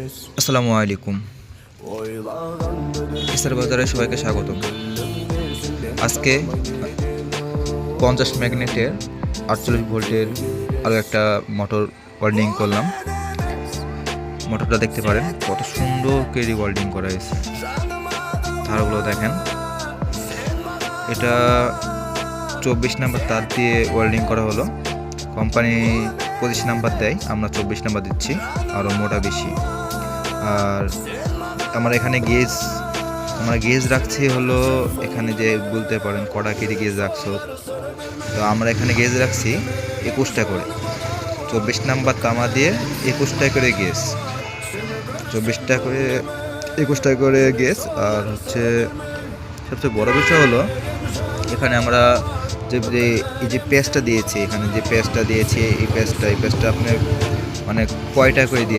আসসালামু আলাইকুম। ইসার বাজারে সবাইকে স্বাগত। আজকে 50 ম্যাগনেটের 48 ভোল্টের আরও একটা মোটর ওয়েল্ডিং করলাম। মোটরটা দেখতে পারেন কত সুন্দর করে ওয়েল্ডিং করা হয়েছে। তারগুলো দেখেন, এটা 24 নাম্বার তার দিয়ে ওয়েল্ডিং করা হলো। কোম্পানি 25 নাম্বার দেয়, আমরা 24 নাম্বার দিচ্ছি, আরও মোটা বেশি। আর আমরা এখানে গেজ রাখছি হলো, এখানে যে বলতে পারেন কটা কেটে গেজ রাখছো, তো আমরা এখানে গেজ রাখছি 21টা করে। 24 নাম্বার তামা দিয়ে 21টা করে গেজ, 24টা করে 21টা করে গেজ। আর হচ্ছে সবচেয়ে বড় বিষয় হলো, এখানে আমরা এই যে পেস্টটা দিয়েছি, এখানে যে পেস্টটা দিয়েছি, এই পেস্টটা আপনার মানে কয়টা করে দিয়ে